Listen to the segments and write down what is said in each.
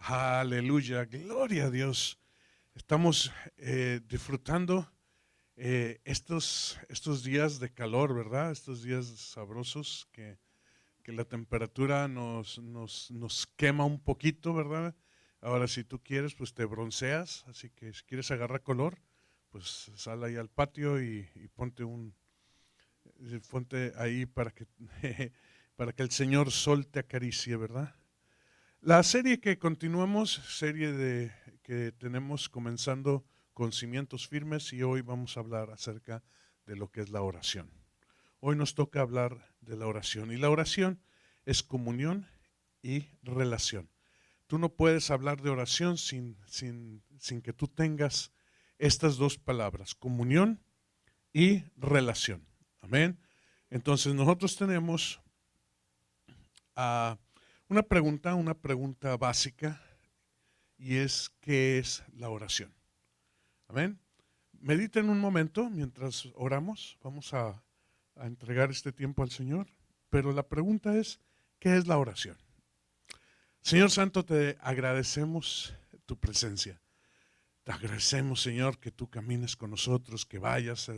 Aleluya, gloria a Dios. Estamos disfrutando estos días de calor, ¿verdad? Estos días sabrosos que la temperatura nos quema un poquito, ¿verdad? Ahora, si tú quieres, pues te bronceas, así que si quieres agarrar color, pues sal ahí al patio y ponte ahí para que, para que el Señor Sol te acaricie, ¿verdad? La serie que continuamos, que tenemos comenzando con cimientos firmes y hoy vamos a hablar acerca de lo que es la oración. Hoy nos toca hablar de la oración y la oración es comunión y relación. Tú no puedes hablar de oración sin que tú tengas estas dos palabras, comunión y relación. Amén. Entonces nosotros tenemos a una pregunta básica, y es: ¿qué es la oración? Amén. Mediten un momento mientras oramos. Vamos a entregar este tiempo al Señor. Pero la pregunta es: ¿qué es la oración? Señor Santo, te agradecemos tu presencia. Te agradecemos, Señor, que tú camines con nosotros, que vayas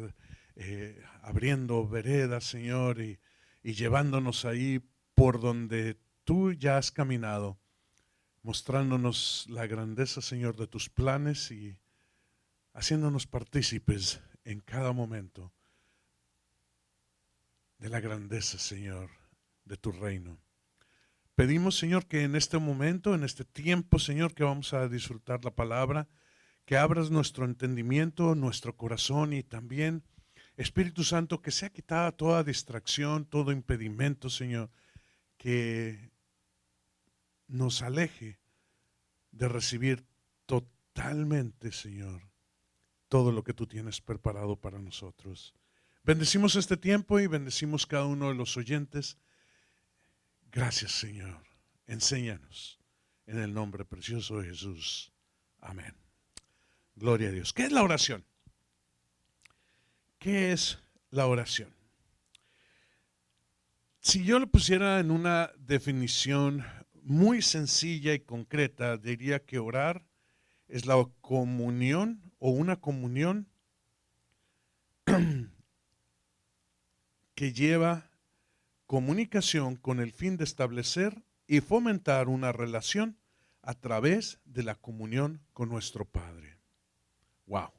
abriendo veredas, Señor, y llevándonos ahí por donde tú ya has caminado, mostrándonos la grandeza, Señor, de tus planes y haciéndonos partícipes en cada momento de la grandeza, Señor, de tu reino. Pedimos, Señor, que en este momento, en este tiempo, Señor, que vamos a disfrutar la palabra, que abras nuestro entendimiento, nuestro corazón y también, Espíritu Santo, que sea quitada toda distracción, todo impedimento, Señor, que nos aleje de recibir totalmente, Señor, todo lo que tú tienes preparado para nosotros. Bendecimos este tiempo y bendecimos cada uno de los oyentes. Gracias, Señor. Enséñanos en el nombre precioso de Jesús. Amén. Gloria a Dios. ¿Qué es la oración? ¿Qué es la oración? Si yo lo pusiera en una definición muy sencilla y concreta, diría que orar es la comunión o una comunión que lleva comunicación con el fin de establecer y fomentar una relación a través de la comunión con nuestro Padre. Wow.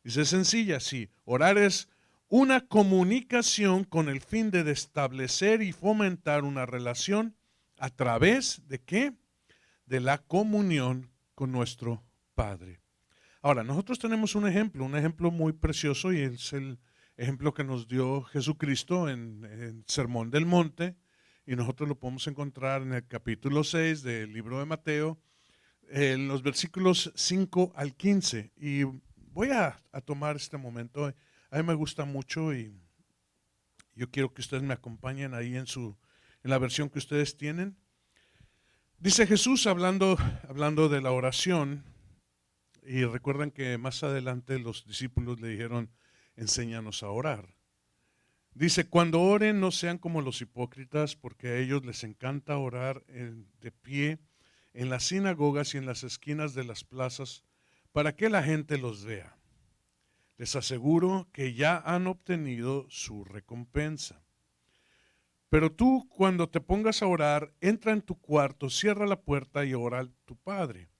Dice sencilla, sí. Orar es una comunicación con el fin de establecer y fomentar una relación a través de ¿qué? De la comunión con nuestro Padre. Ahora, nosotros tenemos un ejemplo muy precioso, y es el ejemplo que nos dio Jesucristo en Sermón del Monte, y nosotros lo podemos encontrar en el capítulo 6 del libro de Mateo, en los versículos 5 al 15. Y voy a tomar este momento. A mí me gusta mucho y yo quiero que ustedes me acompañen ahí en la versión que ustedes tienen. Dice Jesús hablando de la oración. Y recuerdan que más adelante los discípulos le dijeron: enséñanos a orar. Dice: cuando oren, no sean como los hipócritas, porque a ellos les encanta orar de pie en las sinagogas y en las esquinas de las plazas, para que la gente los vea. Les aseguro que ya han obtenido su recompensa. Pero tú, cuando te pongas a orar, entra en tu cuarto, cierra la puerta y ora a tu Padre,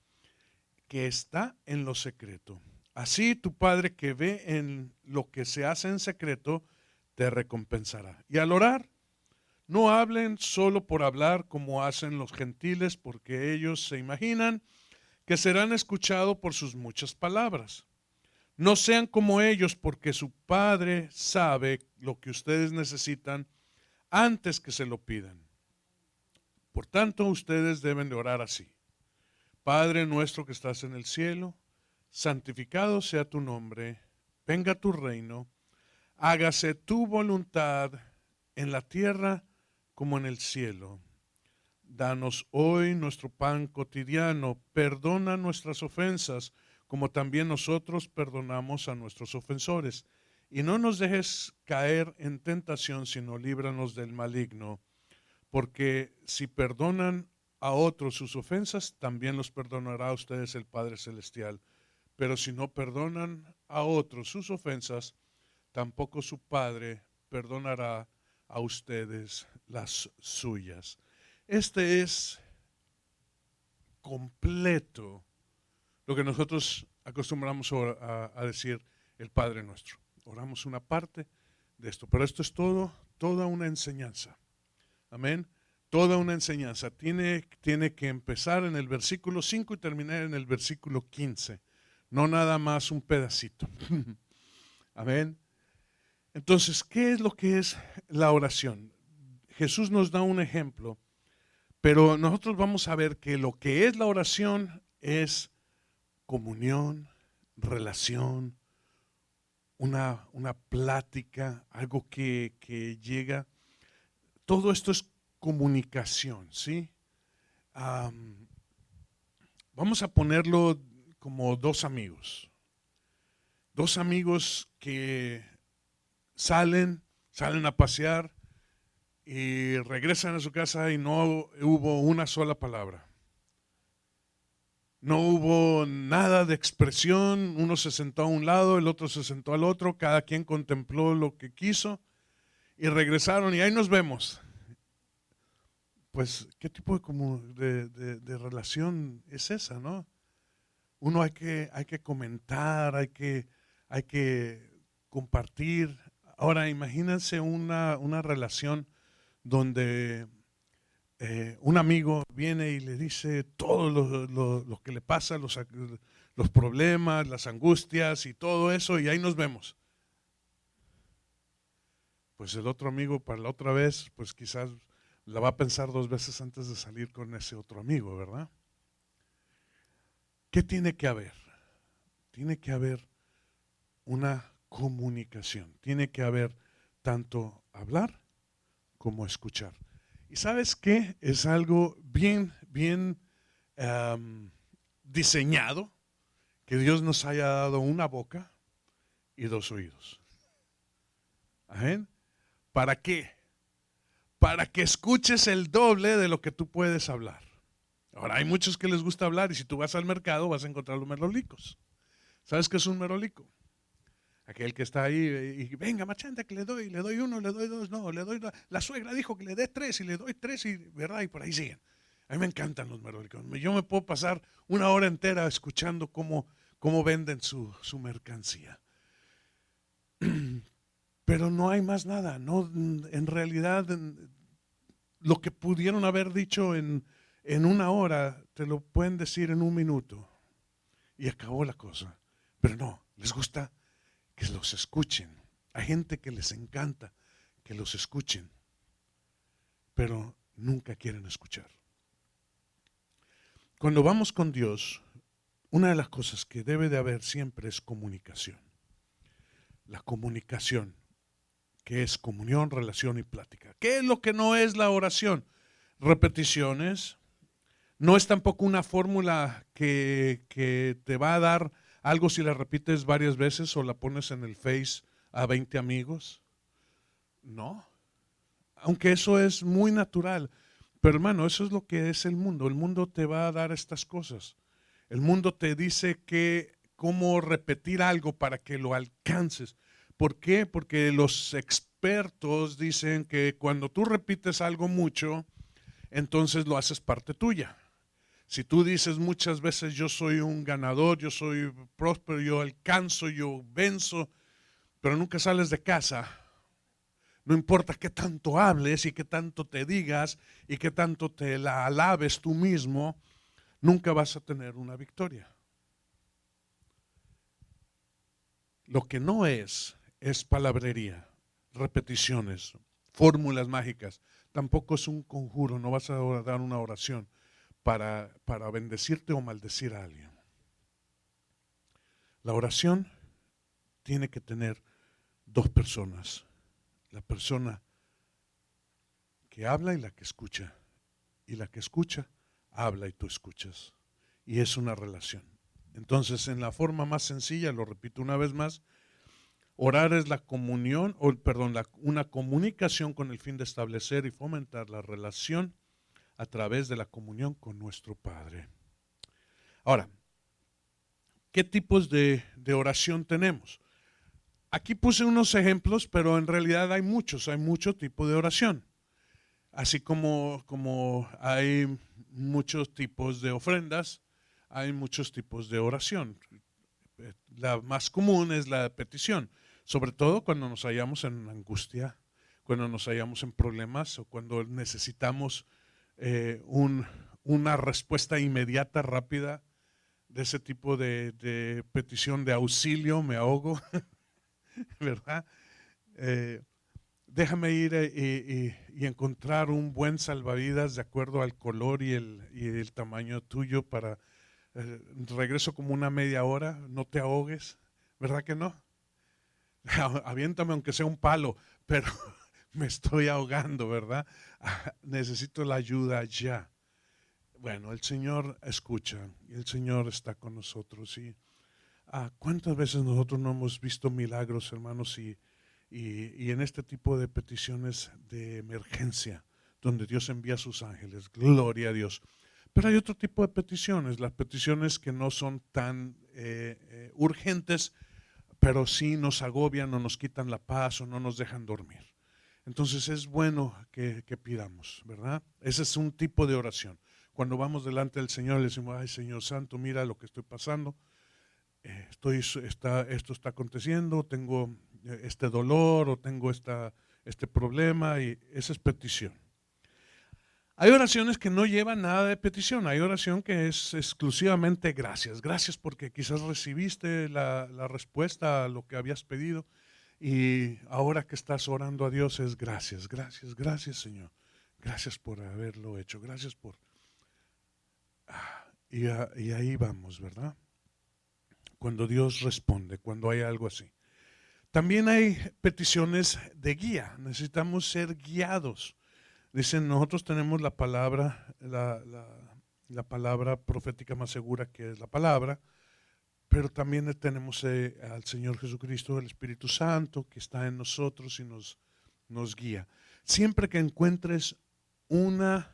que está en lo secreto. Así tu Padre, que ve en lo que se hace en secreto, te recompensará. Y al orar, no hablen solo por hablar como hacen los gentiles, porque ellos se imaginan que serán escuchados por sus muchas palabras. No sean como ellos, porque su Padre sabe lo que ustedes necesitan antes que se lo pidan. Por tanto, ustedes deben de orar así: Padre nuestro que estás en el cielo, santificado sea tu nombre, venga tu reino, hágase tu voluntad en la tierra como en el cielo. Danos hoy nuestro pan cotidiano, perdona nuestras ofensas, como también nosotros perdonamos a nuestros ofensores. Y no nos dejes caer en tentación, sino líbranos del maligno, porque si perdonan a otros sus ofensas, también los perdonará a ustedes el Padre Celestial. Pero si no perdonan a otros sus ofensas, tampoco su Padre perdonará a ustedes las suyas. Este es completo lo que nosotros acostumbramos a decir el Padre Nuestro. Oramos una parte de esto, pero esto es toda una enseñanza. Amén. Toda una enseñanza. Tiene que empezar en el versículo 5 y terminar en el versículo 15. No nada más un pedacito. Amén. Entonces, ¿qué es lo que es la oración? Jesús nos da un ejemplo, pero nosotros vamos a ver que lo que es la oración es comunión, relación, una plática, algo que llega. Todo esto es comunicación, ¿sí? Vamos a ponerlo como dos amigos. Dos amigos que salen a pasear y regresan a su casa y no hubo una sola palabra. No hubo nada de expresión, uno se sentó a un lado, el otro se sentó al otro, cada quien contempló lo que quiso y regresaron y ahí nos vemos. Pues, ¿qué tipo de relación es esa, no? Uno hay que comentar, hay que compartir. Ahora, imagínense una relación donde un amigo viene y le dice todo lo que le pasa, los problemas, las angustias y todo eso, y ahí nos vemos. Pues el otro amigo para la otra vez, pues quizás la va a pensar dos veces antes de salir con ese otro amigo, ¿verdad? ¿Qué tiene que haber? Tiene que haber una comunicación, tiene que haber tanto hablar como escuchar. ¿Y sabes qué? Es algo bien diseñado, que Dios nos haya dado una boca y dos oídos. ¿Amén? ¿Para qué? Para que escuches el doble de lo que tú puedes hablar. Ahora, hay muchos que les gusta hablar y si tú vas al mercado vas a encontrar los merolicos. ¿Sabes qué es un merolico? Aquel que está ahí y venga, machante, que le doy uno, le doy dos, no, le doy la suegra dijo que le dé tres y le doy tres y verdad y por ahí siguen. A mí me encantan los merolicos. Yo me puedo pasar una hora entera escuchando cómo venden su mercancía. Pero no hay más nada, no, en realidad lo que pudieron haber dicho en una hora te lo pueden decir en un minuto y acabó la cosa. Pero no, les gusta que los escuchen. Hay gente que les encanta que los escuchen, pero nunca quieren escuchar. Cuando vamos con Dios, una de las cosas que debe de haber siempre es comunicación. La comunicación, que es comunión, relación y plática. ¿Qué es lo que no es la oración? Repeticiones. No es tampoco una fórmula que te va a dar algo si la repites varias veces o la pones en el Face a 20 amigos. No. Aunque eso es muy natural. Pero hermano, eso es lo que es el mundo. El mundo te va a dar estas cosas. El mundo te dice cómo repetir algo para que lo alcances. ¿Por qué? Porque los expertos dicen que cuando tú repites algo mucho, entonces lo haces parte tuya. Si tú dices muchas veces yo soy un ganador, yo soy próspero, yo alcanzo, yo venzo, pero nunca sales de casa, no importa qué tanto hables y qué tanto te digas y qué tanto te la alabes tú mismo, nunca vas a tener una victoria. Lo que no es palabrería, repeticiones, fórmulas mágicas. Tampoco es un conjuro, no vas a dar una oración para bendecirte o maldecir a alguien. La oración tiene que tener dos personas. La persona que habla y la que escucha. Y la que escucha, habla y tú escuchas. Y es una relación. Entonces, en la forma más sencilla, lo repito una vez más, orar es la comunión, una comunicación con el fin de establecer y fomentar la relación a través de la comunión con nuestro Padre. Ahora, ¿qué tipos de oración tenemos? Aquí puse unos ejemplos, pero en realidad hay muchos tipos de oración. Así como hay muchos tipos de ofrendas, hay muchos tipos de oración. La más común es la petición, sobre todo cuando nos hallamos en angustia, cuando nos hallamos en problemas o cuando necesitamos una respuesta inmediata, rápida, de ese tipo de petición de auxilio, me ahogo, ¿verdad? Eh, Déjame ir y encontrar un buen salvavidas de acuerdo al color y el tamaño tuyo para regreso como una media hora, no te ahogues, ¿verdad que no? Aviéntame aunque sea un palo, pero me estoy ahogando, ¿verdad? Necesito la ayuda ya. Bueno, el Señor escucha y el Señor está con nosotros. Y ¿cuántas veces nosotros no hemos visto milagros, hermanos? Y en este tipo de peticiones de emergencia, donde Dios envía a sus ángeles, gloria a Dios. Pero hay otro tipo de peticiones, las peticiones que no son tan urgentes, pero sí nos agobian o nos quitan la paz o no nos dejan dormir. Entonces es bueno que pidamos, ¿verdad? Ese es un tipo de oración. Cuando vamos delante del Señor le decimos, ay Señor Santo, mira lo que estoy pasando, esto está aconteciendo, tengo este dolor o tengo este problema, y esa es petición. Hay oraciones que no llevan nada de petición, hay oración que es exclusivamente gracias. Gracias porque quizás recibiste la respuesta a lo que habías pedido y ahora que estás orando a Dios es gracias, gracias, gracias Señor. Gracias por haberlo hecho, gracias por... y ahí vamos, ¿verdad? Cuando Dios responde, cuando hay algo así. También hay peticiones de guía, necesitamos ser guiados. Dicen, nosotros tenemos la palabra, la palabra profética más segura que es la palabra, pero también tenemos al Señor Jesucristo, el Espíritu Santo, que está en nosotros y nos guía. Siempre que encuentres una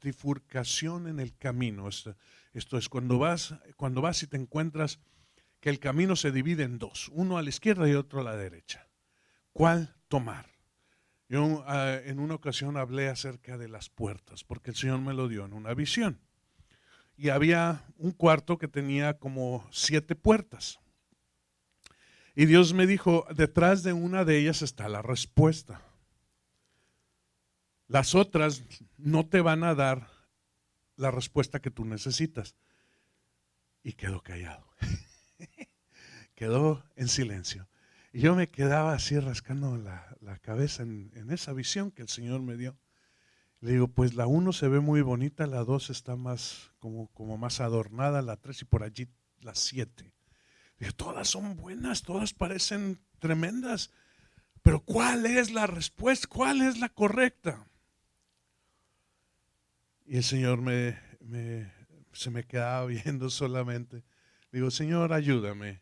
bifurcación en el camino, esto es cuando vas y te encuentras que el camino se divide en dos, uno a la izquierda y otro a la derecha. ¿Cuál tomar? Yo en una ocasión hablé acerca de las puertas, porque el Señor me lo dio en una visión. Y había un cuarto que tenía como 7 puertas. Y Dios me dijo, detrás de una de ellas está la respuesta. Las otras no te van a dar la respuesta que tú necesitas. Y quedó callado. Quedó en silencio. Y yo me quedaba así rascando la cabeza en esa visión que el Señor me dio. Le digo, pues la 1 se ve muy bonita, la 2 está más como más adornada, la 3 y por allí la 7. Digo, todas son buenas, todas parecen tremendas, pero ¿cuál es la respuesta? ¿Cuál es la correcta? Y el Señor se me quedaba viendo solamente. Digo, Señor, ayúdame.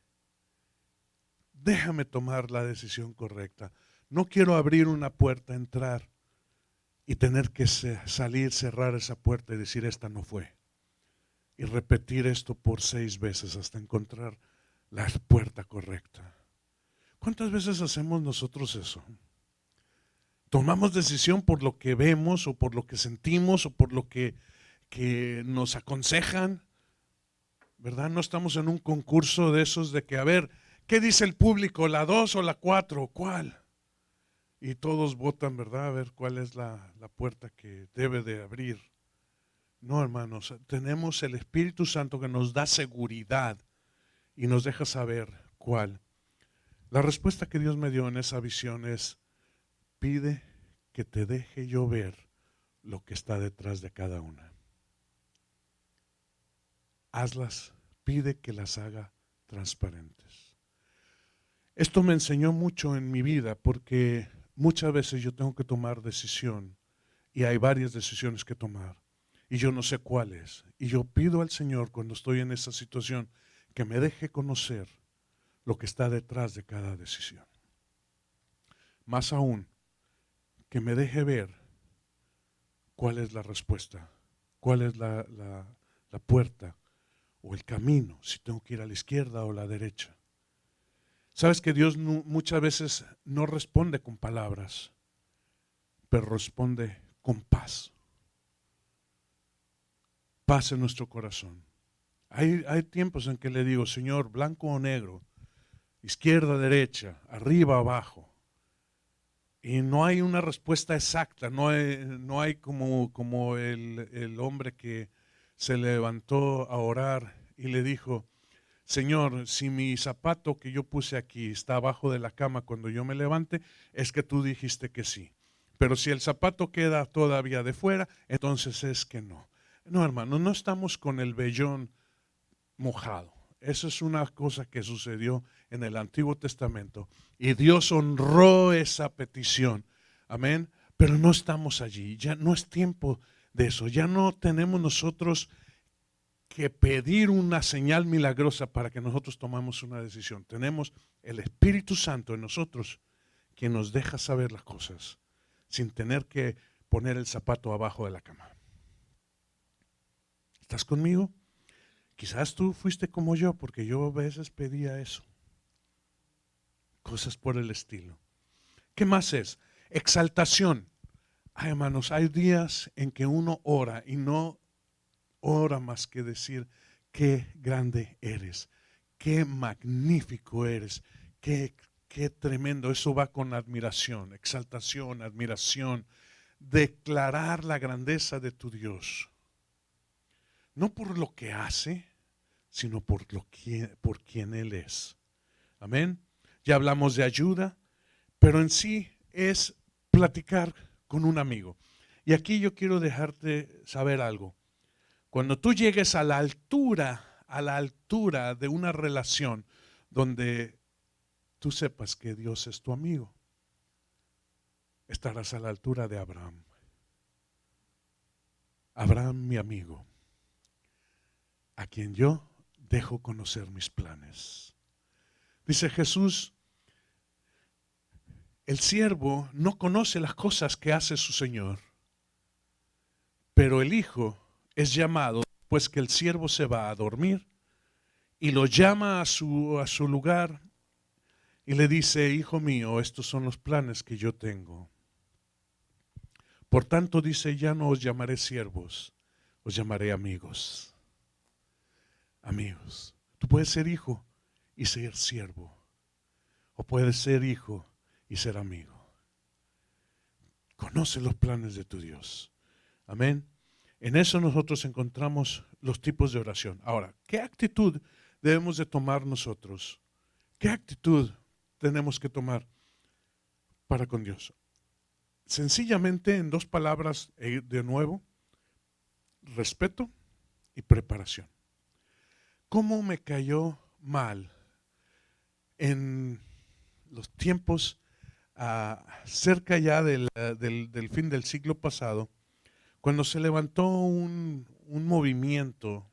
Déjame tomar la decisión correcta. No quiero abrir una puerta, entrar y tener que salir, cerrar esa puerta y decir, esta no fue. Y repetir esto por 6 veces hasta encontrar la puerta correcta. ¿Cuántas veces hacemos nosotros eso? Tomamos decisión por lo que vemos o por lo que sentimos o por lo que nos aconsejan, ¿verdad? No estamos en un concurso de esos de que, a ver, ¿qué dice el público? ¿La 2 o la 4? ¿Cuál? Y todos votan, ¿verdad? A ver cuál es la puerta que debe de abrir. No, hermanos, tenemos el Espíritu Santo que nos da seguridad y nos deja saber cuál. La respuesta que Dios me dio en esa visión es, pide que te deje yo ver lo que está detrás de cada una. Hazlas, pide que las haga transparentes. Esto me enseñó mucho en mi vida porque muchas veces yo tengo que tomar decisión y hay varias decisiones que tomar y yo no sé cuál es. Y yo pido al Señor cuando estoy en esa situación que me deje conocer lo que está detrás de cada decisión. Más aún, que me deje ver cuál es la respuesta cuál es la puerta o el camino, si tengo que ir a la izquierda o a la derecha. Sabes que Dios muchas veces no responde con palabras, pero responde con paz. Paz en nuestro corazón. Hay tiempos en que le digo, Señor, blanco o negro, izquierda, derecha, arriba, abajo. Y no hay una respuesta exacta, no hay como el hombre que se levantó a orar y le dijo, Señor, si mi zapato que yo puse aquí está abajo de la cama cuando yo me levante, es que tú dijiste que sí. Pero si el zapato queda todavía de fuera, entonces es que no. No, hermano, no estamos con el vellón mojado. Eso es una cosa que sucedió en el Antiguo Testamento y Dios honró esa petición. Amén. Pero no estamos allí, ya no es tiempo de eso, ya no tenemos nosotros que pedir una señal milagrosa para que nosotros tomemos una decisión. Tenemos el Espíritu Santo en nosotros que nos deja saber las cosas sin tener que poner el zapato abajo de la cama. ¿Estás conmigo? Quizás tú fuiste como yo, porque yo a veces pedía eso. Cosas por el estilo. ¿Qué más es? Exaltación. Ay, hermanos, hay días en que uno ora y no ora más que decir, qué grande eres, qué magnífico eres, qué tremendo. Eso va con admiración, exaltación, admiración. Declarar la grandeza de tu Dios. No por lo que hace, sino por quien Él es. Amén. Ya hablamos de ayuda, pero en sí es platicar con un amigo. Y aquí yo quiero dejarte saber algo. Cuando tú llegues a la altura de una relación donde tú sepas que Dios es tu amigo, estarás a la altura de Abraham. Abraham, mi amigo, a quien yo dejo conocer mis planes. Dice Jesús, el siervo no conoce las cosas que hace su Señor, pero el hijo es llamado pues que el siervo se va a dormir y lo llama a su lugar y le dice, hijo mío, estos son los planes que yo tengo. Por tanto dice, ya no os llamaré siervos, os llamaré amigos. Amigos. Tú puedes ser hijo y ser siervo, o puedes ser hijo y ser amigo. Conoce los planes de tu Dios. Amén. En eso nosotros encontramos los tipos de oración. Ahora, ¿qué actitud debemos de tomar nosotros? ¿Qué actitud tenemos que tomar para con Dios? Sencillamente, en dos palabras, de nuevo, respeto y preparación. ¿Cómo me cayó mal en los tiempos cerca ya del fin del siglo pasado, cuando se levantó un movimiento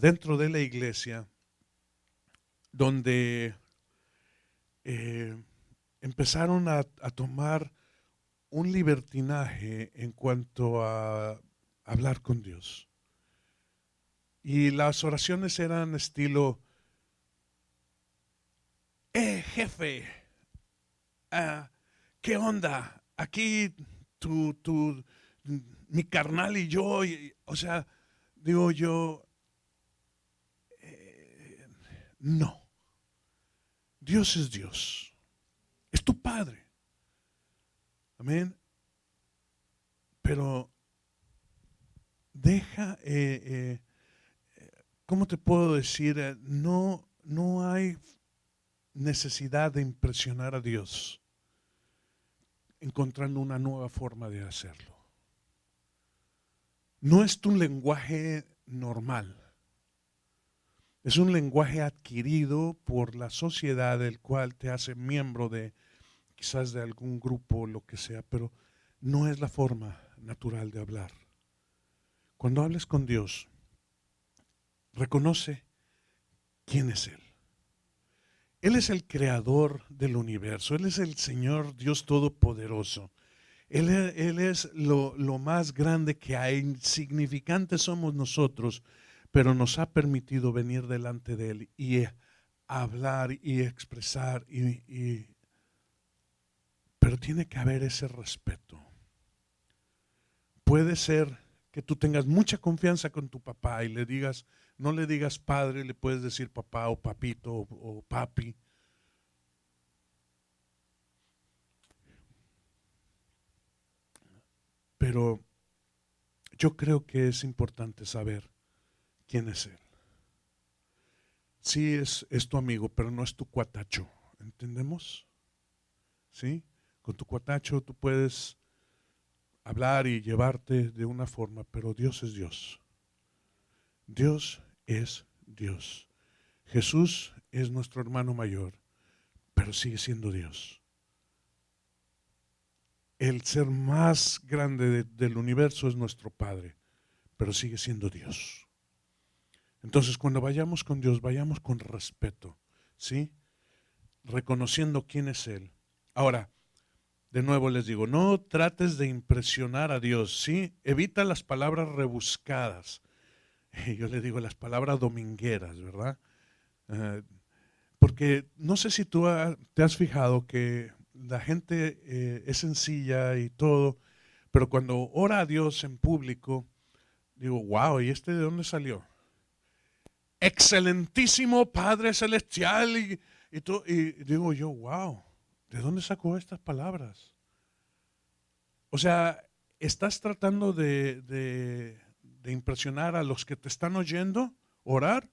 dentro de la iglesia donde empezaron a tomar un libertinaje en cuanto a hablar con Dios? Y las oraciones eran estilo, jefe, ¿qué onda? Aquí mi carnal y yo, o sea, digo yo, no. Dios es Dios. Es tu Padre. Amén. Pero deja, ¿cómo te puedo decir? No hay necesidad de impresionar a Dios encontrando una nueva forma de hacerlo. No es tu lenguaje normal. Es un lenguaje adquirido por la sociedad del cual te hace miembro de quizás de algún grupo, lo que sea, pero no es la forma natural de hablar. Cuando hables con Dios, reconoce quién es Él. Él es el creador del universo, Él es el Señor Dios Todopoderoso. Él es lo más grande que hay. Insignificantes somos nosotros, pero nos ha permitido venir delante de Él y hablar y expresar. Pero tiene que haber ese respeto. Puede ser que tú tengas mucha confianza con tu papá y le digas, no le digas padre, le puedes decir papá o papito o papi. Pero yo creo que es importante saber quién es Él. Sí, es tu amigo, pero no es tu cuatacho. ¿Entendemos? ¿Sí? Con tu cuatacho tú puedes hablar y llevarte de una forma, pero Dios es Dios. Dios es Dios. Jesús es nuestro hermano mayor, pero sigue siendo Dios. El ser más grande del universo es nuestro Padre, pero sigue siendo Dios. Entonces, cuando vayamos con Dios, vayamos con respeto, ¿sí? Reconociendo quién es Él. Ahora, de nuevo les digo, no trates de impresionar a Dios, ¿sí? Evita las palabras rebuscadas. Yo le digo las palabras domingueras, ¿verdad? Porque no sé si tú te has fijado que la gente es sencilla y todo, pero cuando ora a Dios en público, digo, wow, ¿y este de dónde salió? Excelentísimo Padre Celestial y digo yo, wow, ¿de dónde sacó estas palabras? O sea, ¿estás tratando de impresionar a los que te están oyendo orar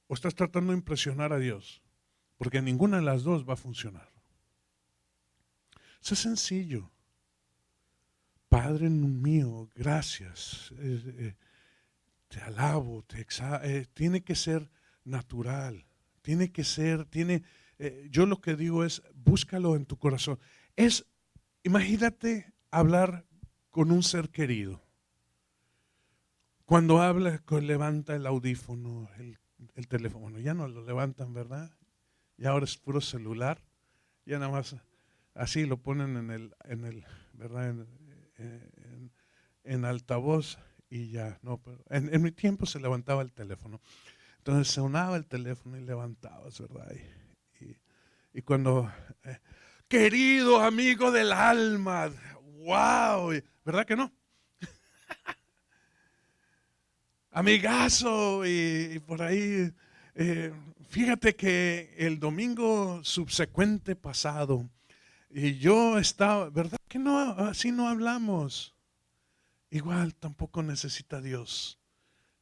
o estás tratando de impresionar a Dios? Porque ninguna de las dos va a funcionar. Eso es sencillo. Padre mío, gracias. Te alabo, tiene que ser natural. Tiene que ser, yo lo que digo es, búscalo en tu corazón. Imagínate hablar con un ser querido. Cuando habla, levanta el audífono, el teléfono. Bueno, ya no lo levantan, ¿verdad? Y ahora es puro celular. Ya nada más así lo ponen ¿verdad? En altavoz y ya. No, pero en mi tiempo se levantaba el teléfono. Entonces sonaba el teléfono y levantabas, ¿verdad? Y cuando, querido amigo del alma, wow, ¿verdad que no? Amigazo y por ahí. Fíjate que el domingo subsecuente pasado, y yo estaba, ¿verdad que no? Así no hablamos. Igual tampoco necesita Dios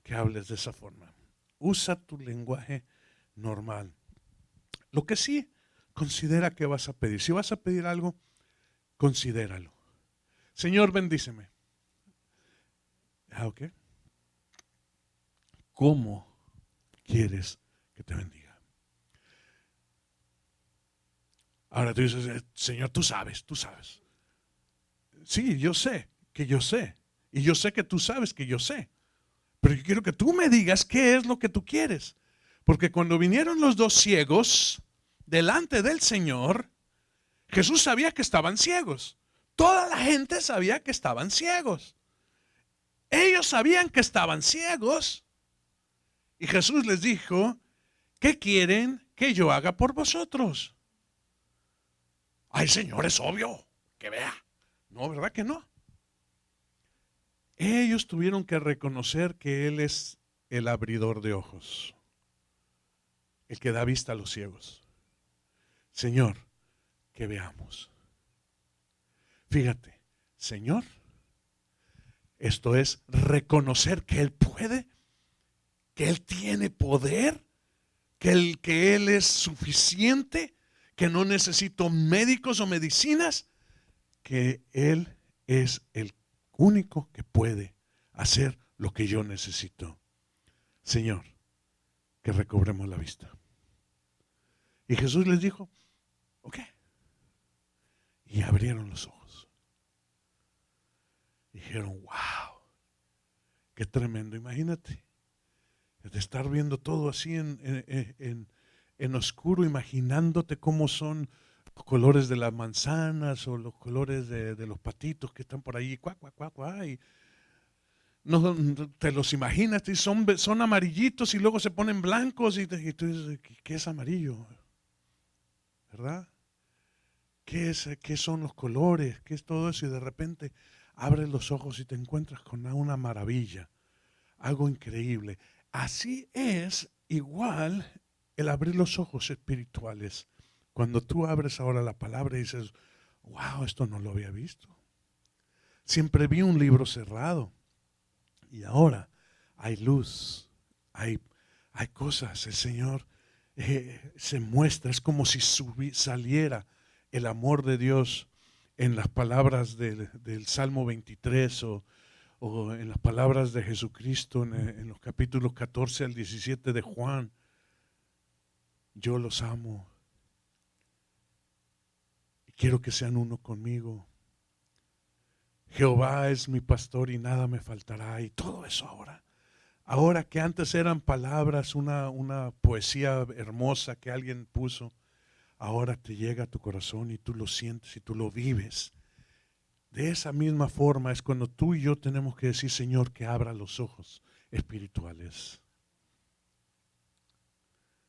que hables de esa forma. Usa tu lenguaje normal. Lo que sí, considera que vas a pedir. Si vas a pedir algo, considéralo. Señor, bendíceme. Ok. ¿Cómo quieres que te bendiga? Ahora tú dices, Señor, tú sabes, tú sabes. Sí, yo sé que yo sé. Y yo sé que tú sabes que yo sé. Pero yo quiero que tú me digas qué es lo que tú quieres. Porque cuando vinieron los dos ciegos delante del Señor, Jesús sabía que estaban ciegos. Toda la gente sabía que estaban ciegos. Ellos sabían que estaban ciegos. Y Jesús les dijo, ¿qué quieren que yo haga por vosotros? Ay, Señor, es obvio que vea. No, ¿verdad que no? Ellos tuvieron que reconocer que Él es el abridor de ojos, el que da vista a los ciegos. Señor, que veamos. Fíjate, Señor, esto es reconocer que Él puede, que Él tiene poder, que Él es suficiente, que no necesito médicos o medicinas, que Él es el único que puede hacer lo que yo necesito. Señor, que recobremos la vista. Y Jesús les dijo, ok. Y abrieron los ojos. Dijeron, wow, qué tremendo. Imagínate, de estar viendo todo así en oscuro, imaginándote cómo son colores de las manzanas o los colores de los patitos que están por ahí, cuac, cuac, cuac, cuac, y no te los imaginas, y son amarillitos y luego se ponen blancos y tú dices, ¿qué es amarillo? ¿Verdad? ¿Qué son los colores? ¿Qué es todo eso? Y de repente abres los ojos y te encuentras con una maravilla, algo increíble. Así es igual el abrir los ojos espirituales. Cuando tú abres ahora la palabra y dices, wow, esto no lo había visto. Siempre vi un libro cerrado y ahora hay luz, hay cosas. El Señor se muestra, es como si saliera el amor de Dios en las palabras del Salmo 23 o en las palabras de Jesucristo en los capítulos 14 al 17 de Juan. Yo los amo y quiero que sean uno conmigo. Jehová es mi pastor y nada me faltará. Y todo eso ahora que antes eran palabras, una poesía hermosa que alguien puso, ahora te llega a tu corazón y tú lo sientes y tú lo vives. De esa misma forma es cuando tú y yo tenemos que decir, Señor, que abra los ojos espirituales.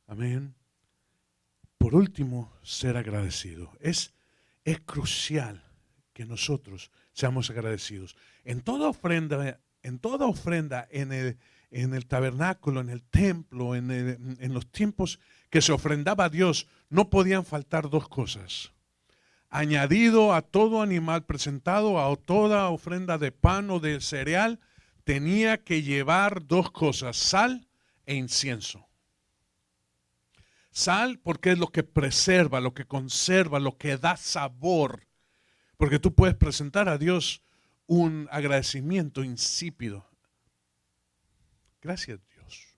Amén. Por último, ser agradecido. Es crucial que nosotros seamos agradecidos. En toda ofrenda, en el tabernáculo, en el templo, en los tiempos que se ofrendaba a Dios, no podían faltar dos cosas. Añadido a todo animal presentado, a toda ofrenda de pan o de cereal, tenía que llevar dos cosas, sal e incienso. Sal porque es lo que preserva, lo que conserva, lo que da sabor. Porque tú puedes presentar a Dios un agradecimiento insípido. Gracias, Dios.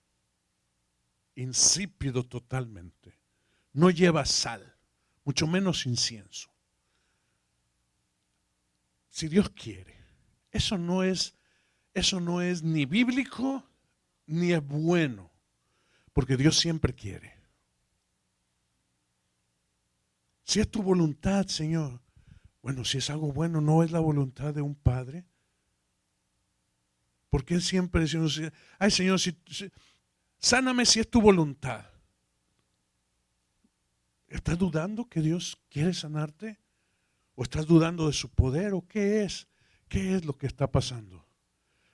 Insípido totalmente. No lleva sal, mucho menos incienso. Si Dios quiere, eso no es ni bíblico ni es bueno, porque Dios siempre quiere. Si es tu voluntad, Señor, bueno, si es algo bueno, no es la voluntad de un padre. Porque Él siempre dice, ay Señor, sáname si es tu voluntad. ¿Estás dudando que Dios quiere sanarte? ¿O estás dudando de su poder? ¿O qué es? ¿Qué es lo que está pasando?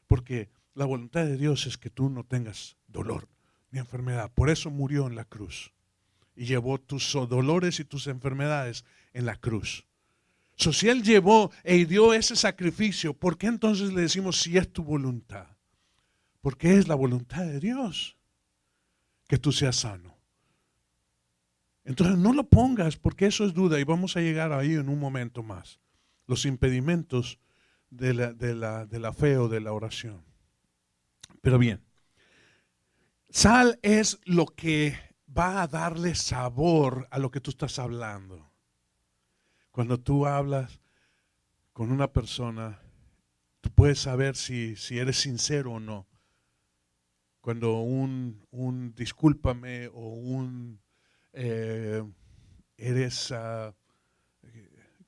Porque la voluntad de Dios es que tú no tengas dolor ni enfermedad. Por eso murió en la cruz. Y llevó tus dolores y tus enfermedades en la cruz. Si Él llevó y dio ese sacrificio, ¿por qué entonces le decimos si es tu voluntad? Porque es la voluntad de Dios que tú seas sano. Entonces no lo pongas porque eso es duda y vamos a llegar ahí en un momento más. Los impedimentos de la fe o de la oración. Pero bien, sal es lo que va a darle sabor a lo que tú estás hablando. Cuando tú hablas con una persona, tú puedes saber si eres sincero o no. Cuando un discúlpame o un eres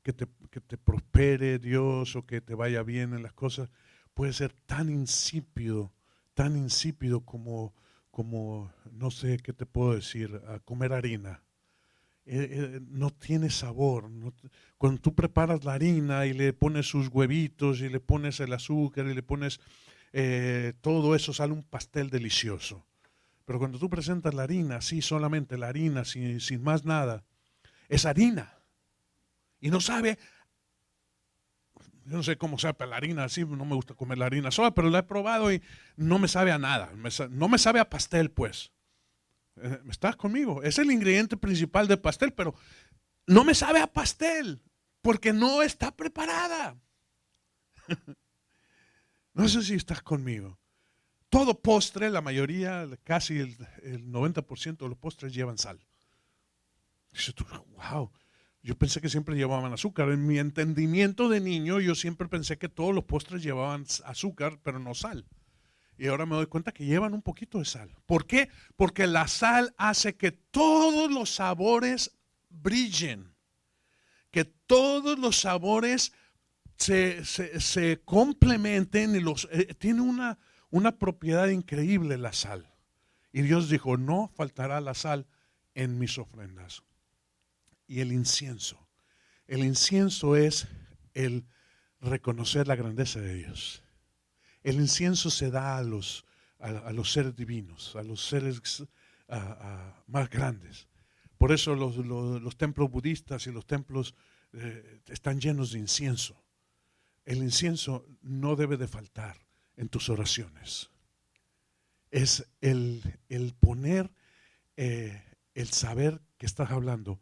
que te prospere Dios o que te vaya bien en las cosas, puede ser tan insípido como no sé qué te puedo decir, a comer harina. No tiene sabor. Cuando tú preparas la harina y le pones sus huevitos y le pones el azúcar y le pones todo eso, sale un pastel delicioso. Pero cuando tú presentas la harina, así solamente la harina, sin más nada, es harina. Y no sabe, yo no sé cómo sabe la harina, así no me gusta comer la harina sola, pero la he probado y no me sabe a nada. No me sabe a pastel, pues. ¿Estás conmigo? Es el ingrediente principal del pastel, pero no me sabe a pastel porque no está preparada. No sé si estás conmigo. Todo postre, la mayoría, casi el 90% de los postres llevan sal. Dices tú, wow, yo pensé que siempre llevaban azúcar. En mi entendimiento de niño, yo siempre pensé que todos los postres llevaban azúcar, pero no sal. Y ahora me doy cuenta que llevan un poquito de sal. ¿Por qué? Porque la sal hace que todos los sabores brillen. que todos los sabores se complementen y tiene una propiedad increíble la sal. Y Dios dijo, no faltará la sal en mis ofrendas. Y el incienso. El incienso es el reconocer la grandeza de Dios. El incienso se da a los seres divinos, a los seres más grandes. Por eso los templos budistas y los templos están llenos de incienso. El incienso no debe de faltar en tus oraciones. Es el poner, el saber que estás hablando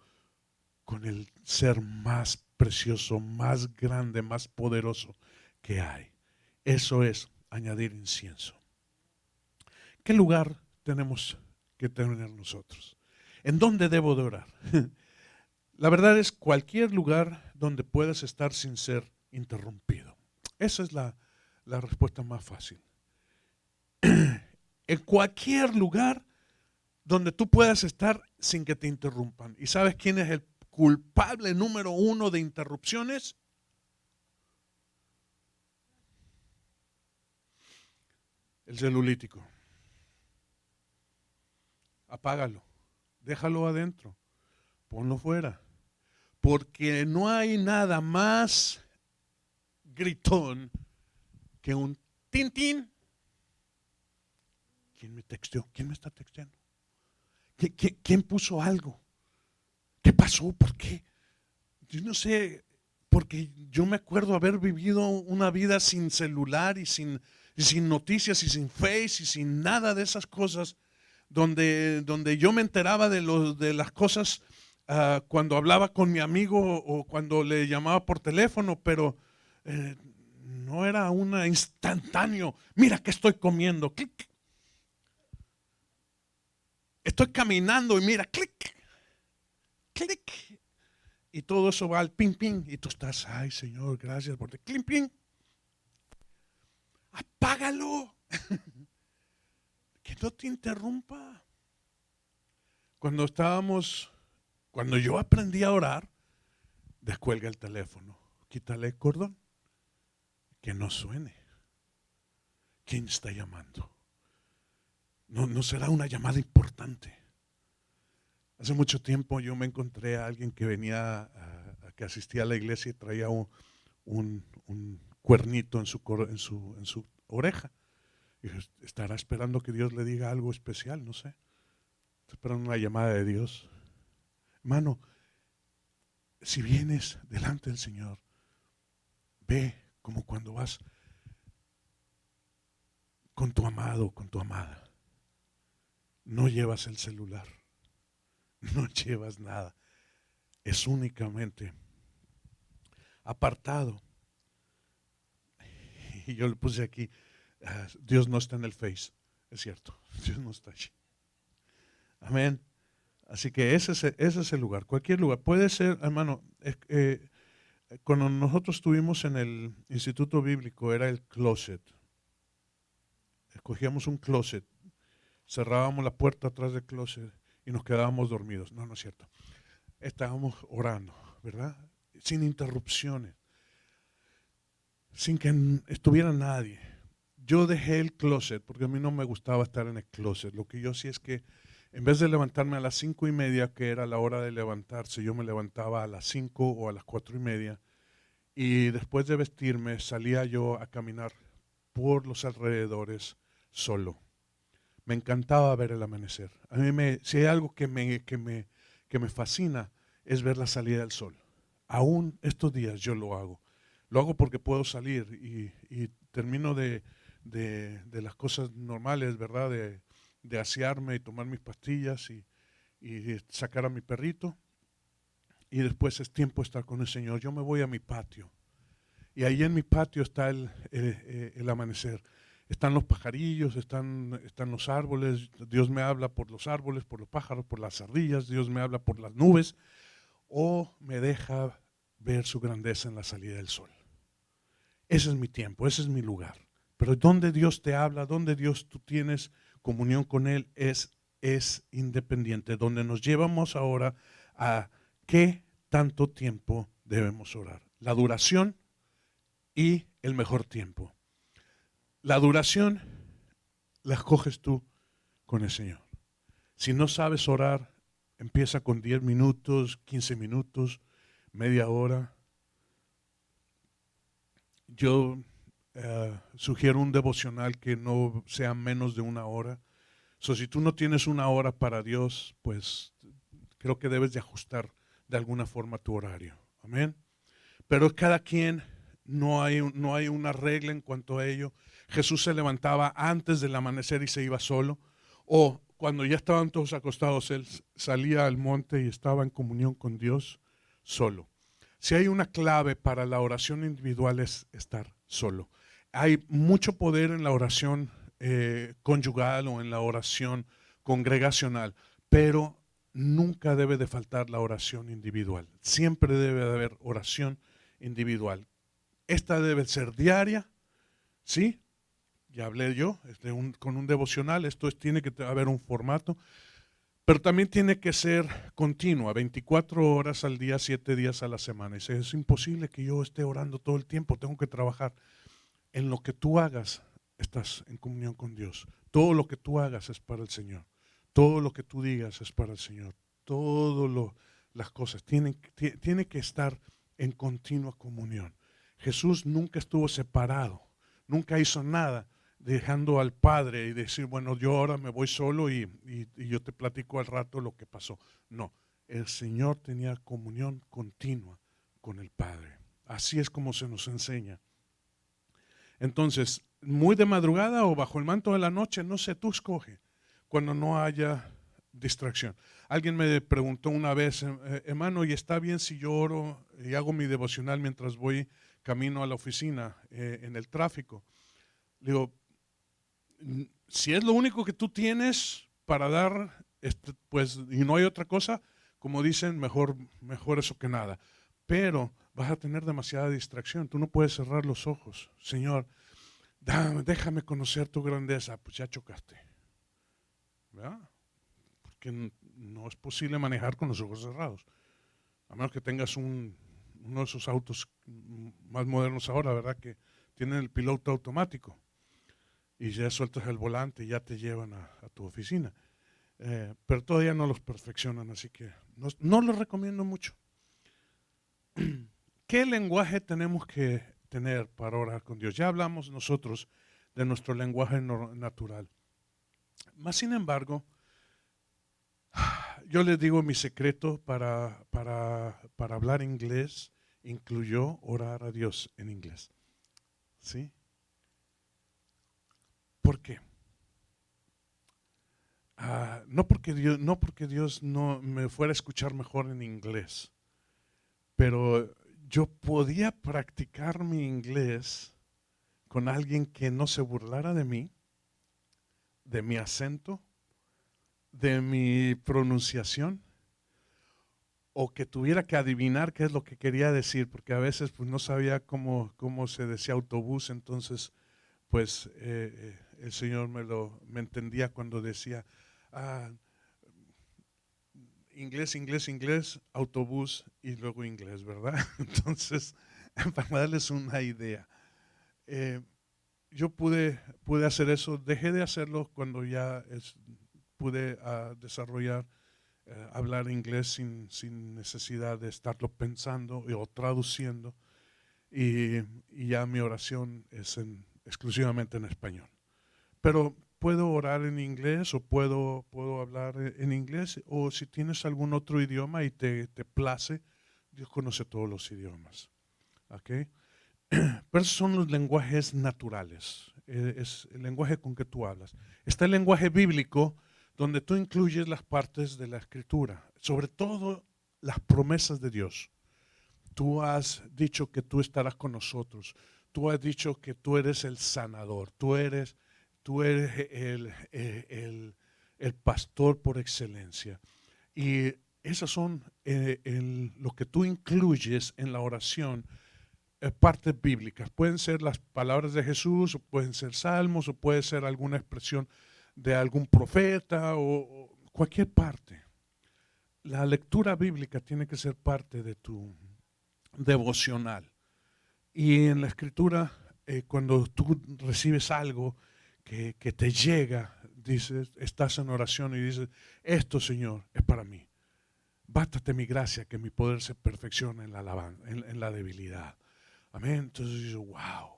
con el ser más precioso, más grande, más poderoso que hay. Eso es añadir incienso. ¿Qué lugar tenemos que tener nosotros? ¿En dónde debo de orar? La verdad es cualquier lugar donde puedas estar sin ser interrumpido. Esa es la respuesta más fácil. En cualquier lugar donde tú puedas estar sin que te interrumpan. ¿Y sabes quién es el culpable número 1 de interrupciones? El celulítico. Apágalo, déjalo adentro, ponlo fuera. Porque no hay nada más gritón que un tin tin. ¿Quién me texteó? ¿Quién me está texteando? ¿Quién puso algo? ¿Qué pasó? ¿Por qué? Yo no sé, porque yo me acuerdo haber vivido una vida sin celular y sin noticias y sin Face y sin nada de esas cosas, donde yo me enteraba de las cosas cuando hablaba con mi amigo o cuando le llamaba por teléfono, pero no era una instantáneo. Mira que estoy comiendo, clic. Estoy caminando y mira, clic, clic. Y todo eso va al ping, ping. Y tú estás, ay Señor, gracias por el clic, ping. Apágalo. Que no te interrumpa. Cuando yo aprendí a orar, descuelga el teléfono, quítale el cordón, que no suene. ¿Quién está llamando? No será una llamada importante. Hace mucho tiempo yo me encontré a alguien que venía, que asistía a la iglesia y traía un cuernito en su oreja. Y dije, estará esperando que Dios le diga algo especial, no sé. Está esperando una llamada de Dios. Hermano, si vienes delante del Señor, ve como cuando vas con tu amado, con tu amada. No llevas el celular, no llevas nada. Es únicamente apartado. Y yo le puse aquí, Dios no está en el Face. Es cierto, Dios no está allí. Amén. Así que ese es el lugar, cualquier lugar. Puede ser, hermano, cuando nosotros estuvimos en el instituto bíblico era el closet. Escogíamos un closet, cerrábamos la puerta atrás del closet y nos quedábamos dormidos. No, no es cierto. Estábamos orando, ¿verdad? Sin interrupciones, sin que estuviera nadie. Yo dejé el closet porque a mí no me gustaba estar en el closet. Lo que yo hacía es que en vez de levantarme a las 5:30, que era la hora de levantarse, yo me levantaba a las 5 o a las 4:30 y después de vestirme salía yo a caminar por los alrededores solo. Me encantaba ver el amanecer. A mí si hay algo que me fascina es ver la salida del sol. Aún estos días yo lo hago. Lo hago porque puedo salir y termino de las cosas normales, ¿verdad? De asearme y tomar mis pastillas y sacar a mi perrito. Y después es tiempo de estar con el Señor. Yo me voy a mi patio. Y ahí en mi patio está el amanecer. Están los pajarillos, están los árboles. Dios me habla por los árboles, por los pájaros, por las ardillas. Dios me habla por las nubes. O me deja ver su grandeza en la salida del sol. Ese es mi tiempo, ese es mi lugar. Pero donde Dios te habla, donde Dios tú tienes comunión con Él, es independiente. Donde nos llevamos ahora a qué tanto tiempo debemos orar. La duración y el mejor tiempo. La duración la escoges tú con el Señor. Si no sabes orar, empieza con 10 minutos, 15 minutos, media hora. Yo sugiero un devocional que no sea menos de una hora. Si tú no tienes una hora para Dios, pues creo que debes de ajustar de alguna forma tu horario. Amén. Pero cada quien, no hay una regla en cuanto a ello. Jesús se levantaba antes del amanecer y se iba solo. O cuando ya estaban todos acostados, él salía al monte y estaba en comunión con Dios solo. Si hay una clave para la oración individual es estar solo. Hay mucho poder en la oración conyugal o en la oración congregacional, pero nunca debe de faltar la oración individual. Siempre debe de haber oración individual. Esta debe ser diaria, ¿sí? Ya hablé yo con un devocional, tiene que haber un formato, pero también tiene que ser continua, 24 horas al día, 7 días a la semana. Y es imposible que yo esté orando todo el tiempo, tengo que trabajar. En lo que tú hagas, estás en comunión con Dios. Todo lo que tú hagas es para el Señor. Todo lo que tú digas es para el Señor. Todas las cosas tiene que estar en continua comunión. Jesús nunca estuvo separado, nunca hizo nada dejando al Padre y decir, bueno, yo ahora me voy solo y yo te platico al rato lo que pasó. No, el Señor tenía comunión continua con el Padre. Así es como se nos enseña. Entonces, muy de madrugada o bajo el manto de la noche, no sé, tú escoge, cuando no haya distracción. Alguien me preguntó una vez, hermano, ¿y está bien si yo oro y hago mi devocional mientras voy camino a la oficina en el tráfico? Le digo, si es lo único que tú tienes para dar, pues, y no hay otra cosa, como dicen, mejor eso que nada. Pero vas a tener demasiada distracción, tú no puedes cerrar los ojos. Señor, déjame conocer tu grandeza. Pues ya chocaste, ¿verdad? Porque no es posible manejar con los ojos cerrados, a menos que tengas uno de esos autos más modernos ahora, ¿verdad? Que tienen el piloto automático y ya sueltas el volante y ya te llevan a tu oficina. Pero todavía no los perfeccionan, así que no los recomiendo mucho. ¿Qué lenguaje tenemos que tener para orar con Dios? Ya hablamos nosotros de nuestro lenguaje natural. Más sin embargo, yo les digo mi secreto para hablar inglés incluyó orar a Dios en inglés. ¿Sí? ¿Por qué? No porque Dios no me fuera a escuchar mejor en inglés, pero yo podía practicar mi inglés con alguien que no se burlara de mí, de mi acento, de mi pronunciación, o que tuviera que adivinar qué es lo que quería decir, porque a veces pues no sabía cómo se decía autobús, entonces pues el Señor me entendía cuando decía inglés, autobús y luego inglés, ¿verdad? Entonces, para darles una idea, yo pude hacer eso, dejé de hacerlo cuando ya pude desarrollar, hablar inglés sin necesidad de estarlo pensando o traduciendo, y ya mi oración es exclusivamente en español. Pero puedo orar en inglés o puedo hablar en inglés, o si tienes algún otro idioma y te place, Dios conoce todos los idiomas. ¿Okay? Pero esos son los lenguajes naturales, es el lenguaje con que tú hablas. Está el lenguaje bíblico, donde tú incluyes las partes de la escritura, sobre todo las promesas de Dios. Tú has dicho que tú estarás con nosotros, tú has dicho que tú eres el sanador, tú eres el pastor por excelencia. Y esas son lo que tú incluyes en la oración, partes bíblicas. Pueden ser las palabras de Jesús, o pueden ser salmos, o puede ser alguna expresión de algún profeta, o cualquier parte. La lectura bíblica tiene que ser parte de tu devocional. Y en la escritura, cuando tú recibes algo que te llega, dices, estás en oración y dices, esto, Señor, es para mí. Bástate mi gracia, que mi poder se perfecciona en la alabanza, en la debilidad. Amén. Entonces dices, wow,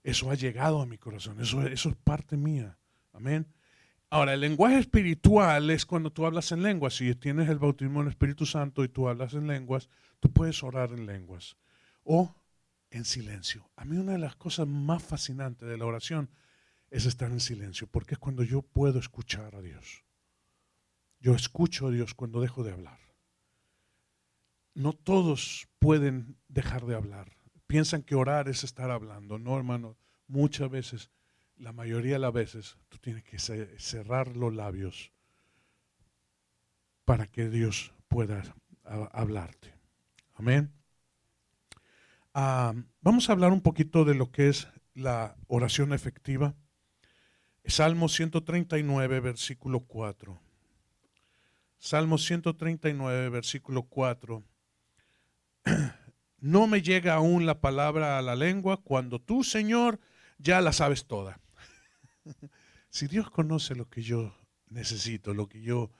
eso ha llegado a mi corazón, eso es parte mía. Amén. Ahora, el lenguaje espiritual es cuando tú hablas en lenguas. Si tienes el bautismo del Espíritu Santo y tú hablas en lenguas, tú puedes orar en lenguas o en silencio. A mí una de las cosas más fascinantes de la oración es estar en silencio, porque es cuando yo puedo escuchar a Dios. Yo escucho a Dios cuando dejo de hablar. No todos pueden dejar de hablar. Piensan que orar es estar hablando. No, hermano, muchas veces, la mayoría de las veces, tú tienes que cerrar los labios para que Dios pueda hablarte. Amén. Vamos a hablar un poquito de lo que es la oración efectiva. Salmo 139, versículo 4. Salmo 139, versículo 4. No me llega aún la palabra a la lengua cuando tú, Señor, ya la sabes toda. Si Dios conoce lo que yo necesito, lo que yo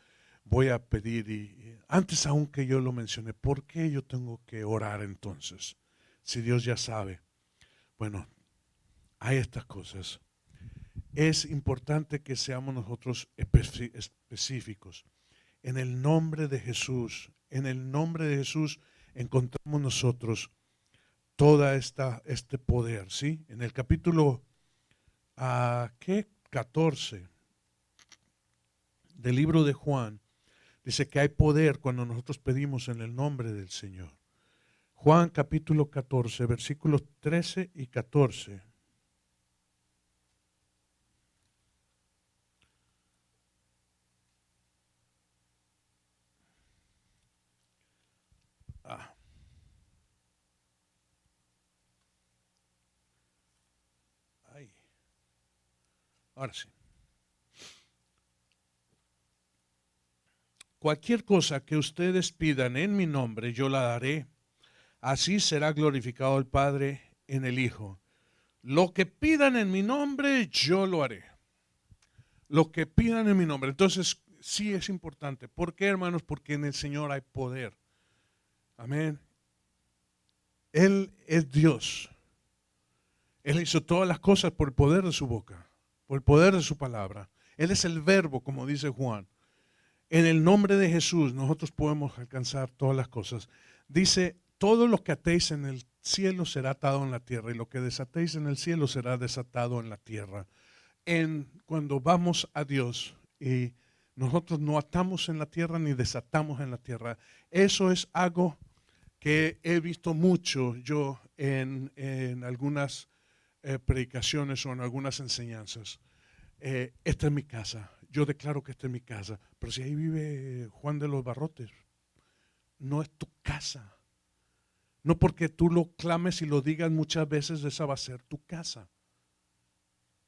voy a pedir, y antes aún que yo lo mencioné, ¿por qué yo tengo que orar entonces? Si Dios ya sabe. Bueno, hay estas cosas. Es importante que seamos nosotros específicos. En el nombre de Jesús, encontramos nosotros toda este poder, ¿sí? En el capítulo 14 del libro de Juan, dice que hay poder cuando nosotros pedimos en el nombre del Señor. Juan capítulo 14, versículos 13 y 14. Ahora sí. Cualquier cosa que ustedes pidan en mi nombre, yo la daré. Así será glorificado el Padre en el Hijo. Lo que pidan en mi nombre, yo lo haré. Lo que pidan en mi nombre. Entonces, sí es importante. ¿Por qué, hermanos? Porque en el Señor hay poder. Amén. Él es Dios. Él hizo todas las cosas por el poder de su boca, por el poder de su palabra. Él es el verbo, como dice Juan. En el nombre de Jesús nosotros podemos alcanzar todas las cosas. Dice, todo lo que atéis en el cielo será atado en la tierra, y lo que desatéis en el cielo será desatado en la tierra. Cuando vamos a Dios y nosotros no atamos en la tierra ni desatamos en la tierra, eso es algo que he visto mucho yo en algunas predicaciones o en algunas enseñanzas. Esta es mi casa, yo declaro que esta es mi casa, pero si ahí vive Juan de los Barrotes, no es tu casa. No porque tú lo clames y lo digas muchas veces, esa va a ser tu casa.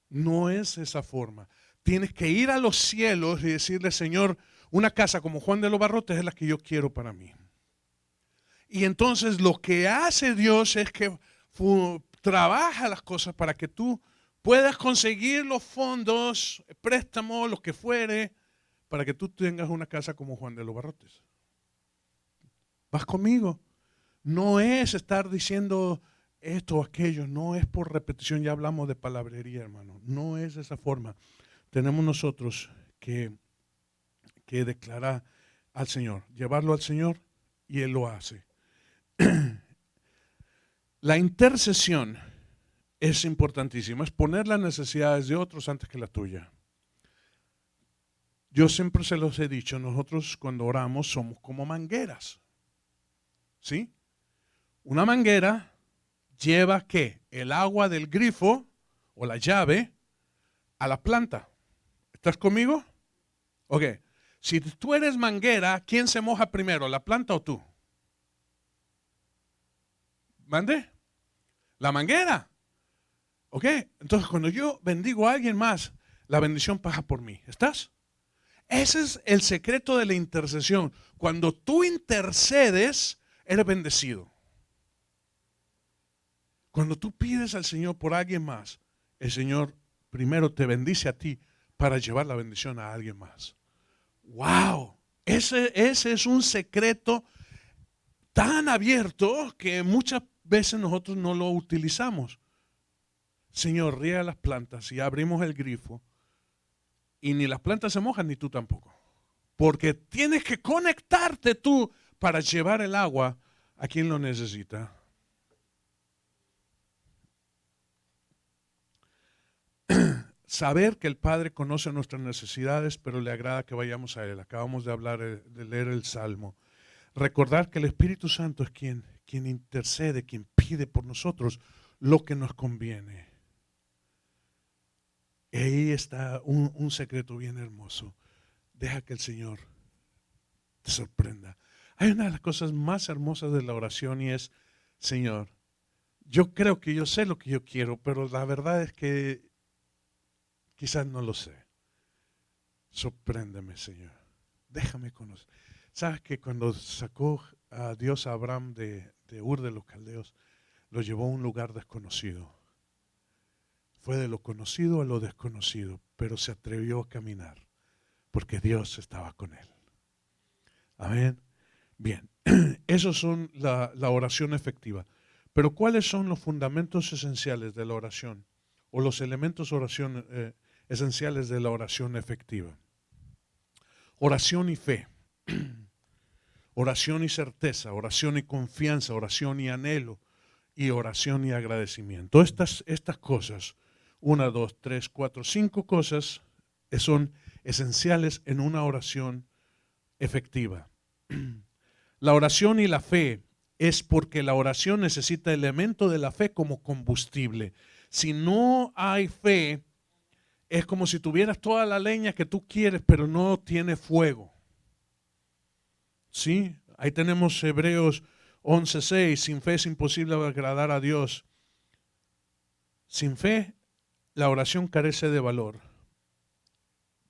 No es esa forma. Tienes que ir a los cielos y decirle, Señor, una casa como Juan de los Barrotes es la que yo quiero para mí. Y entonces lo que hace Dios es que trabaja las cosas para que tú puedas conseguir los fondos, préstamos, lo que fuere, para que tú tengas una casa como Juan de los Barrotes. ¿Vas conmigo? No es estar diciendo esto o aquello, no es por repetición, ya hablamos de palabrería, hermano. No es de esa forma. Tenemos nosotros que declarar al Señor, llevarlo al Señor, y Él lo hace. La intercesión es importantísima, es poner las necesidades de otros antes que la tuya. Yo siempre se los he dicho, nosotros cuando oramos somos como mangueras. ¿Sí? Una manguera lleva ¿qué? El agua del grifo o la llave a la planta. ¿Estás conmigo? Ok. Si tú eres manguera, ¿quién se moja primero, la planta o tú? ¿Mande? La manguera. ¿Ok? Entonces cuando yo bendigo a alguien más, la bendición pasa por mí. ¿Estás? Ese es el secreto de la intercesión. Cuando tú intercedes, eres bendecido. Cuando tú pides al Señor por alguien más, el Señor primero te bendice a ti para llevar la bendición a alguien más. ¡Wow! Ese es un secreto tan abierto que muchas veces nosotros no lo utilizamos. Señor, riega las plantas y abrimos el grifo y ni las plantas se mojan ni tú tampoco. Porque tienes que conectarte tú para llevar el agua a quien lo necesita. Saber que el Padre conoce nuestras necesidades, pero le agrada que vayamos a Él. Acabamos de hablar, de leer el Salmo. Recordar que el Espíritu Santo es quien intercede, quien pide por nosotros lo que nos conviene. Y ahí está un secreto bien hermoso. Deja que el Señor te sorprenda. Hay una de las cosas más hermosas de la oración y es, Señor, yo creo que yo sé lo que yo quiero, pero la verdad es que quizás no lo sé. Sorpréndeme, Señor. Déjame conocer. ¿Sabes que cuando sacó a Dios a Abraham de Ur de los Caldeos, lo llevó a un lugar desconocido? Fue de lo conocido a lo desconocido, pero se atrevió a caminar porque Dios estaba con él. Amén. Bien, esos son la oración efectiva. Pero ¿cuáles son los fundamentos esenciales de la oración? O los elementos esenciales de la oración efectiva. Oración y fe. Oración y certeza, oración y confianza, oración y anhelo, y oración y agradecimiento. Estas cosas, 1, 2, 3, 4, 5 cosas son esenciales en una oración efectiva. La oración y la fe es porque la oración necesita elemento de la fe como combustible. Si no hay fe, es como si tuvieras toda la leña que tú quieres, pero no tiene fuego. ¿Sí? Ahí tenemos Hebreos 11:6, sin fe es imposible agradar a Dios. Sin fe, la oración carece de valor.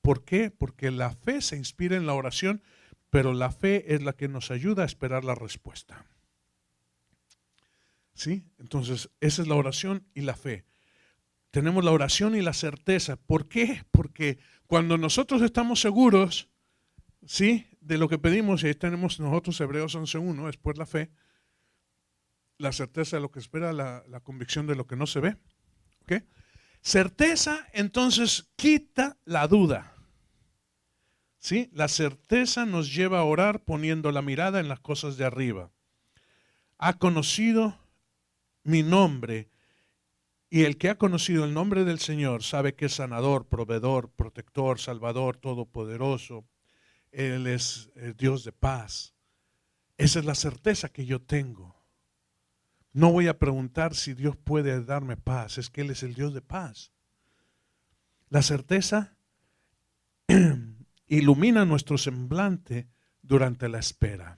¿Por qué? Porque la fe se inspira en la oración, pero la fe es la que nos ayuda a esperar la respuesta. ¿Sí? Entonces, esa es la oración y la fe. Tenemos la oración y la certeza. ¿Por qué? Porque cuando nosotros estamos seguros, ¿sí?, de lo que pedimos, y ahí tenemos nosotros Hebreos 11:1, después la fe, la certeza de lo que espera, la convicción de lo que no se ve. ¿Okay? Certeza, entonces, quita la duda. ¿Sí? La certeza nos lleva a orar poniendo la mirada en las cosas de arriba. Ha conocido mi nombre, y el que ha conocido el nombre del Señor sabe que es sanador, proveedor, protector, salvador, todopoderoso. Él es el Dios de paz. Esa es la certeza que yo tengo. No voy a preguntar si Dios puede darme paz, es que Él es el Dios de paz. La certeza ilumina nuestro semblante durante la espera.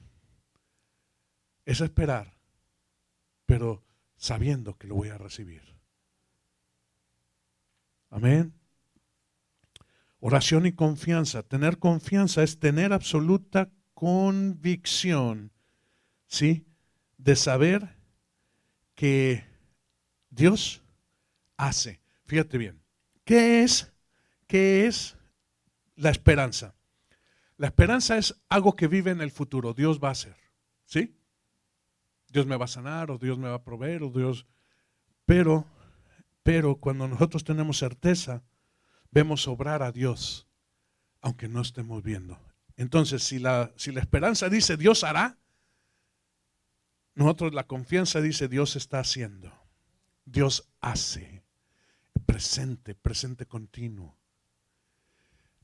Es esperar, pero sabiendo que lo voy a recibir. Amén. Oración y confianza. Tener confianza es tener absoluta convicción, ¿sí?, de saber que Dios hace. Fíjate bien. ¿Qué es la esperanza? La esperanza es algo que vive en el futuro. Dios va a hacer. ¿Sí? Dios me va a sanar, o Dios me va a proveer, o Dios. Pero cuando nosotros tenemos certeza, vemos obrar a Dios, aunque no estemos viendo. Entonces, si la esperanza dice Dios hará, nosotros la confianza dice Dios está haciendo. Dios hace. Presente continuo.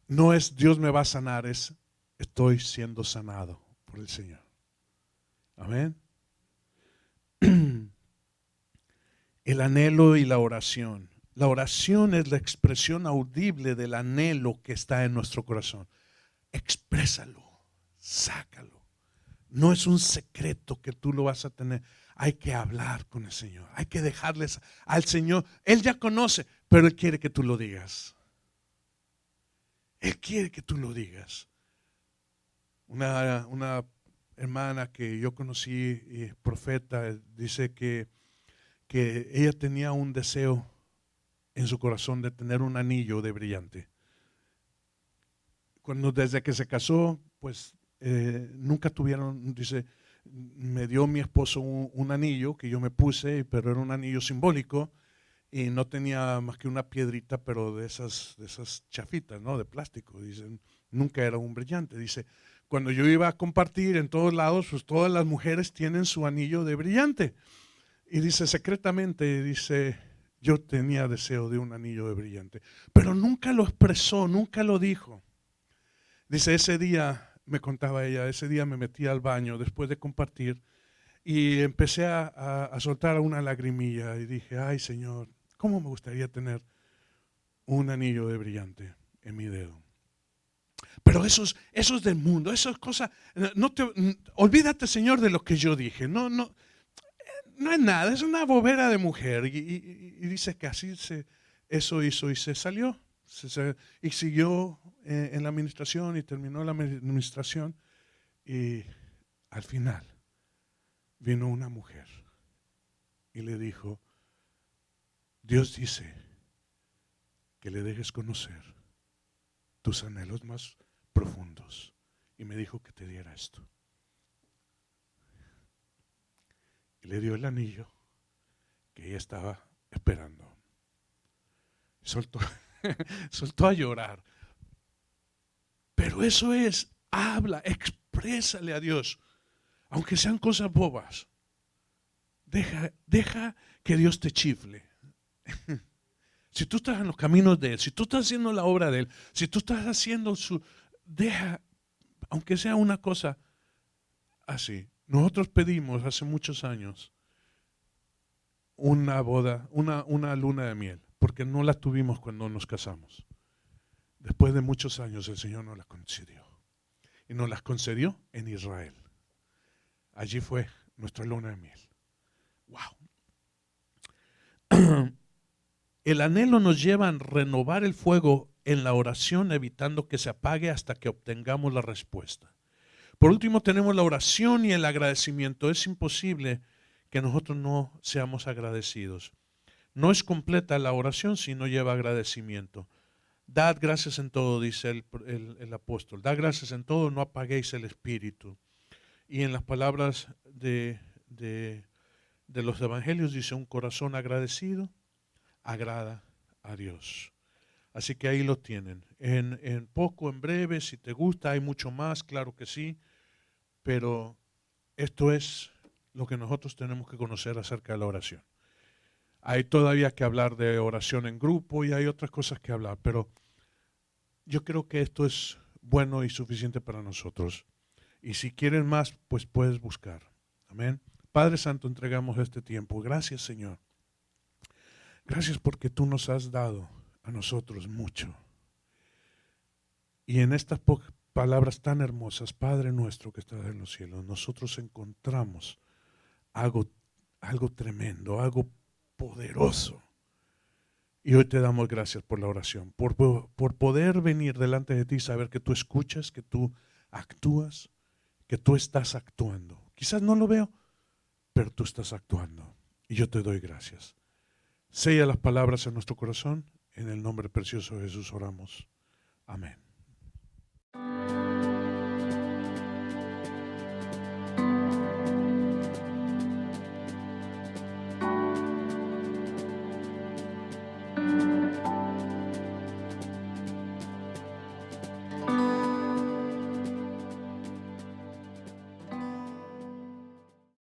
No es Dios me va a sanar, es estoy siendo sanado por el Señor. Amén. El anhelo y la oración. La oración es la expresión audible del anhelo que está en nuestro corazón. Exprésalo, sácalo. No es un secreto que tú lo vas a tener. Hay que hablar con el Señor. Hay que dejarles al Señor. Él ya conoce, pero Él quiere que tú lo digas. Él quiere que tú lo digas. Una hermana que yo conocí, profeta, dice que que ella tenía un deseo en su corazón de tener un anillo de brillante. Desde que se casó, pues nunca tuvieron, dice, me dio mi esposo un anillo que yo me puse, pero era un anillo simbólico y no tenía más que una piedrita, pero de esas chafitas, ¿no? De plástico. Dicen, nunca era un brillante. Dice, cuando yo iba a compartir en todos lados, pues todas las mujeres tienen su anillo de brillante. Y dice, secretamente, dice, yo tenía deseo de un anillo de brillante, pero nunca lo expresó, nunca lo dijo. Dice, ese día, me contaba ella, ese día me metí al baño después de compartir y empecé a soltar una lagrimilla y dije, ay Señor, ¿cómo me gustaría tener un anillo de brillante en mi dedo? Pero eso es del mundo, eso es cosa, olvídate Señor de lo que yo dije, no es nada, es una bobera de mujer. Y dice que así eso hizo y se salió. Y siguió en la administración y terminó la administración. Y al final vino una mujer y le dijo, Dios dice que le dejes conocer tus anhelos más profundos. Y me dijo que te diera esto. Y le dio el anillo que ella estaba esperando. Soltó a llorar. Pero eso es, habla, exprésale a Dios, aunque sean cosas bobas. Deja que Dios te chifle. Si tú estás en los caminos de Él, si tú estás haciendo la obra de Él, si tú estás haciendo deja, aunque sea una cosa así. Nosotros pedimos hace muchos años una boda, una luna de miel, porque no la tuvimos cuando nos casamos. Después de muchos años el Señor nos la concedió. Y nos las concedió en Israel. Allí fue nuestra luna de miel. ¡Wow! El anhelo nos lleva a renovar el fuego en la oración, evitando que se apague hasta que obtengamos la respuesta. Por último, tenemos la oración y el agradecimiento. Es imposible que nosotros no seamos agradecidos. No es completa la oración si no lleva agradecimiento. Dad gracias en todo, dice el apóstol. Dad gracias en todo, no apaguéis el espíritu. Y en las palabras de los evangelios dice, un corazón agradecido agrada a Dios. Así que ahí lo tienen. En poco, en breve, si te gusta, hay mucho más, claro que sí. Pero esto es lo que nosotros tenemos que conocer acerca de la oración. Hay todavía que hablar de oración en grupo y hay otras cosas que hablar, pero yo creo que esto es bueno y suficiente para nosotros. Y si quieren más, pues puedes buscar. Amén. Padre Santo, entregamos este tiempo. Gracias, Señor. Gracias porque tú nos has dado a nosotros mucho. Y en estas palabras tan hermosas, Padre nuestro que estás en los cielos, nosotros encontramos algo tremendo, algo poderoso. Y hoy te damos gracias por la oración, por poder venir delante de ti y saber que tú escuchas, que tú actúas, que tú estás actuando. Quizás no lo veo, pero tú estás actuando. Y yo te doy gracias. Sella las palabras en nuestro corazón. En el nombre precioso de Jesús oramos. Amén.